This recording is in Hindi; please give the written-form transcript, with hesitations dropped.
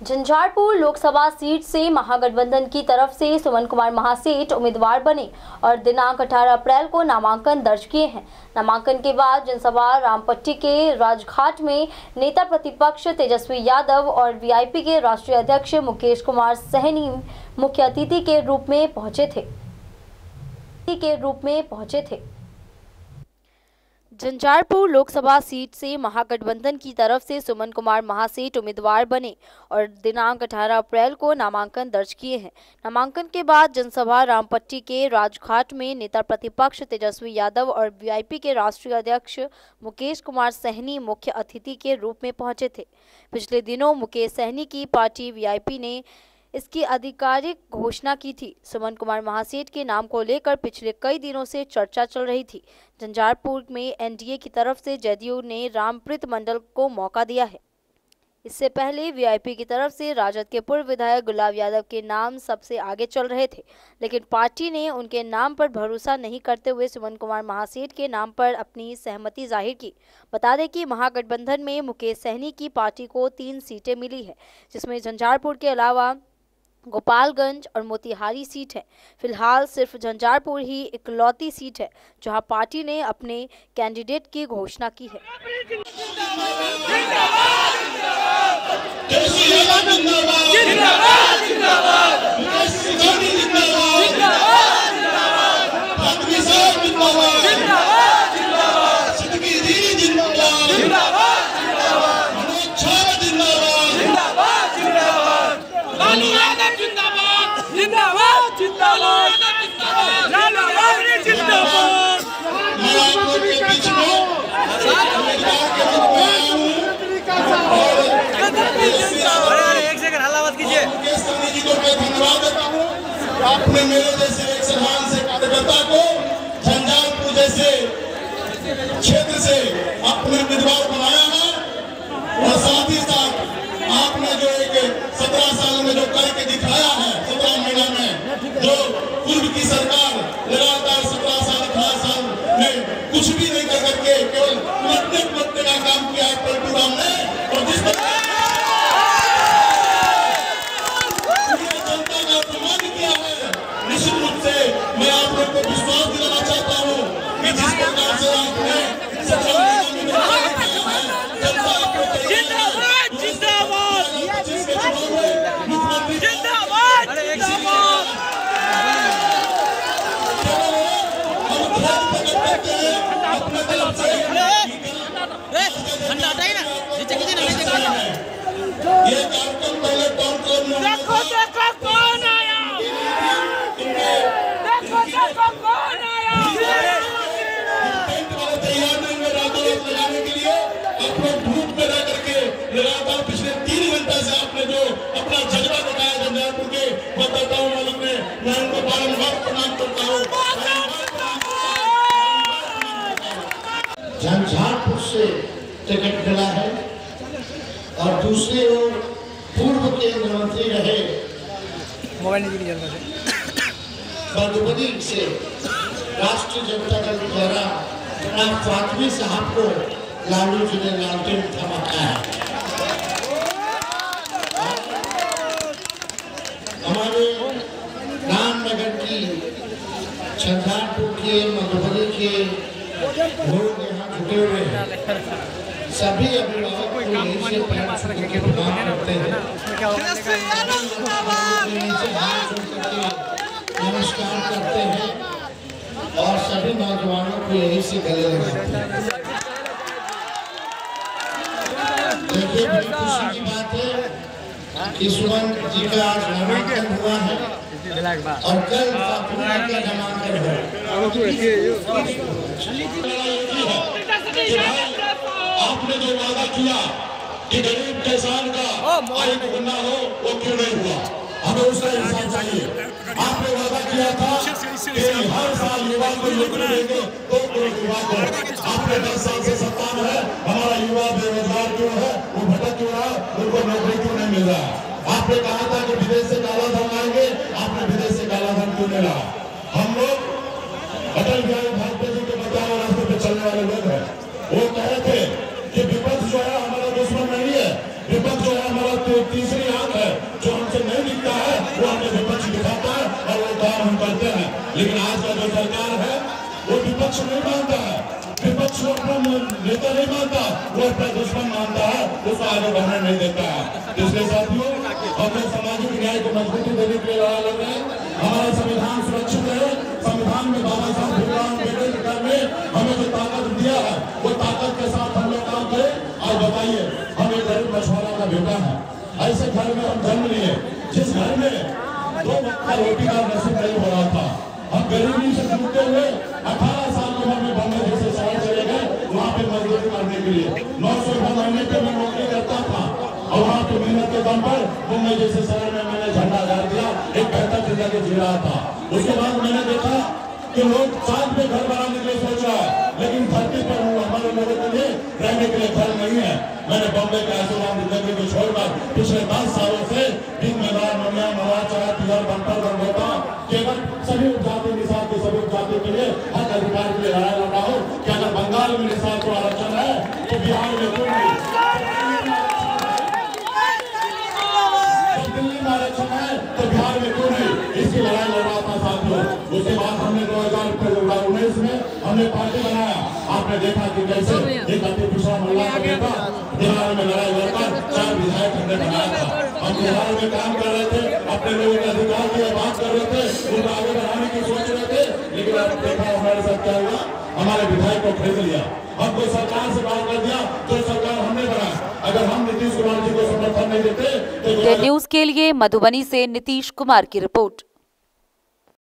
झंझारपुर लोकसभा सीट से महागठबंधन की तरफ से सुमन कुमार महासेठ उम्मीदवार बने और दिनांक 18 अप्रैल को नामांकन दर्ज किए हैं। नामांकन के बाद जनसभा रामपट्टी के राजघाट में नेता प्रतिपक्ष तेजस्वी यादव और वीआईपी के राष्ट्रीय अध्यक्ष मुकेश कुमार सहनी मुख्य अतिथि के रूप में पहुंचे थे। झंझारपुर लोकसभा सीट से महागठबंधन की तरफ से सुमन कुमार महासेठ उम्मीदवार बने और दिनांक 18 अप्रैल को नामांकन दर्ज किए हैं। नामांकन के बाद जनसभा रामपट्टी के राजघाट में नेता प्रतिपक्ष तेजस्वी यादव और वीआईपी के राष्ट्रीय अध्यक्ष मुकेश कुमार सहनी मुख्य अतिथि के रूप में पहुंचे थे। पिछले दिनों मुकेश सहनी की पार्टी वीआईपी ने इसकी आधिकारिक घोषणा की थी। सुमन कुमार महासेठ के नाम को लेकर पिछले कई दिनों से चर्चा चल रही थी। झंझारपुर में एनडीए की तरफ से जदयू ने रामप्रीत मंडल को मौका दिया है। इससे पहले वीआईपी की तरफ से राजद के पूर्व विधायक गुलाब यादव के नाम सबसे आगे चल रहे थे, लेकिन पार्टी ने उनके नाम पर भरोसा नहीं करते हुए सुमन कुमार महासेठ के नाम पर अपनी सहमति जाहिर की। बता दें कि महागठबंधन में मुकेश सहनी की पार्टी को 3 सीटें मिली है, जिसमें झंझारपुर के अलावा गोपालगंज और मोतिहारी सीट है। फिलहाल सिर्फ झंझारपुर ही इकलौती सीट है जहां पार्टी ने अपने कैंडिडेट की घोषणा की है। आपने मेरे जैसे एक सम्मान से कार्यकर्ता को झंझारपुर जैसे क्षेत्र से अपने उम्मीदवार बनाया है और साथ ही साथ आपने जो एक 17 साल में जो करके दिखाया है, 17 महीना में जो पूर्व की सरकार लगातार 17 साल में कुछ भी नहीं कर करके केवल उलटने का काम किया है पलटू राम ने। और जिस मैं आप लोग को विश्वास दिलाना चाहता हूँ कि जिस प्रकार से आपने ये कार्यक्रम पहले टाउन क्लब में देखो कौन आया, लगाने के लिए आप लोग धूप में रह करके लगातार पिछले 3 घंटे से आपने जो अपना जज्बा दिखाया झंझारपुर के मतदाताओं वालों ने, मैं उनको बारंबार प्रणाम करता हूँ। झंझारपुर से टिकट मिला है और दूसरी ओर पूर्व केंद्रीय मंत्री रहे मधुबनी से राष्ट्रीय जनता दल द्वारा फातमी साहब को लालू जी ने लालटेन थमाया है। हमारे रामनगर की, झंझारपुर के, मधुबनी के लोग यहाँ जुटे हुए हैं। सभी अभिभावक को यही से प्रणाम करते हैं, नमस्कार करते हैं और सभी नौजवानों को यही से गले लगाते हैं। देखिए, बड़ी खुशी की बात है कि सुमन जी का आज नामांकन हुआ है और कल फातिमा का नामांकन है। आपने जो वादा किया कि गरीब किसान का आय दुगना हो, वो क्यों नहीं हुआ? हमें उसका इंसाफ चाहिए। आपने वादा किया था कि हर साल युवा को नौकरी देंगे, 2 करोड़ युवा को। आपने 10 साल से सत्ता में है, हमारा युवा बेरोजगार क्यों है, वो भटक क्यों रहा, उनको नौकरी क्यों नहीं मिल रहा? आपने कहा था कि विदेश से काला धन आएंगे, आपने विदेश से काला धन क्यों नहीं रहा? हम लोग अटल बिहारी वाजपेयी जी के बताए रास्ते पे चलने वाले लोग हैं। वो कह रहे थे कि विपक्ष जो है हमारा दुश्मन नहीं है, विपक्ष जो है हमारा तीसरी आंख है। जो हमसे नहीं दिखता है वो हमें विपक्ष दिखाता है और वो काम हम करते हैं। लेकिन आज का जो सरकार है वो विपक्ष नहीं मानता है, विपक्ष को अपना नेता नहीं मानता, वो अपना दुश्मन मानता है, उसको आगे बढ़ने नहीं देता है। इसलिए साथियों, हम लोग सामाजिक न्याय को मजबूती देने के लिए लड़ा लड़ रहे हैं। हमारा संविधान सुरक्षित है। संविधान में बाबा साहब भीमराव अम्बेडकर ने हमें जो ताकत दिया है वो ताकत के साथ हम लोग काम करें। और बताइए, हम एक गरीब मछुआरा का बेटा है, ऐसे घर में हम जन्म लिए जिस घर में 2 वक्त का रोटी का नसीब नहीं हो रहा था। हम गरीबी से जूझते हुए 18 साल की उम्र में बम्बई जैसे शहर चले गए, वहाँ पे मजदूरी करने के लिए 900 महीने पे मैं नौकरी करता था और वहाँ पे मेहनत के दम पर मुंबई जैसे शहर में मैंने झंडा गाड़ दिया, एक बेहतर जिंदगी जी रहा था। उसके बाद मैंने देखा कि लोग साथ में घर बनाने के लिए सोच रहा है, लेकिन धरती पर हमारे लोगों के लिए रहने के लिए घर नहीं है। मैंने बम्बई के आशीर्वाद जिंदगी को छोड़कर पिछले 10 सालों से दिन मैदान मनिया नवाचार तिहर बंपर गंगोता केवल सभी उपजाति निषाद के सभी उपजाति के लिए हक अधिकार के लिए लड़ाई लड़ रहा हूँ। कि अगर बंगाल में निषाद को आरक्षण है तो बिहार में क्यों नहीं, दिल्ली में आरक्षण है तो बिहार में क्यों नहीं, इसकी लड़ाई लड़ रहा था साथियों। उसके बाद हमने 2019 में हमने पार्टी बनाया। आपने देखा कि कैसे एक अति पिछड़ा महिला का बेटा बिहार में लड़ाई लड़कर 4 विधायक हमने बनाया था। हम बिहार में काम कर रहे थे, अपने लोगों के अधिकार की बात कर रहे थे, उनको आगे बढ़ाने की सोच रहे थे। लेकिन आपने देखा हमारे साथ क्या हुआ, हमारे विधायक को खरीद लिया, हमको सरकार से बात कर दिया जो सरकार हमने बनाया। अगर हम नीतीश कुमार जी को समर्थन नहीं देते तो न्यूज के लिए मधुबनी से नीतीश कुमार की रिपोर्ट।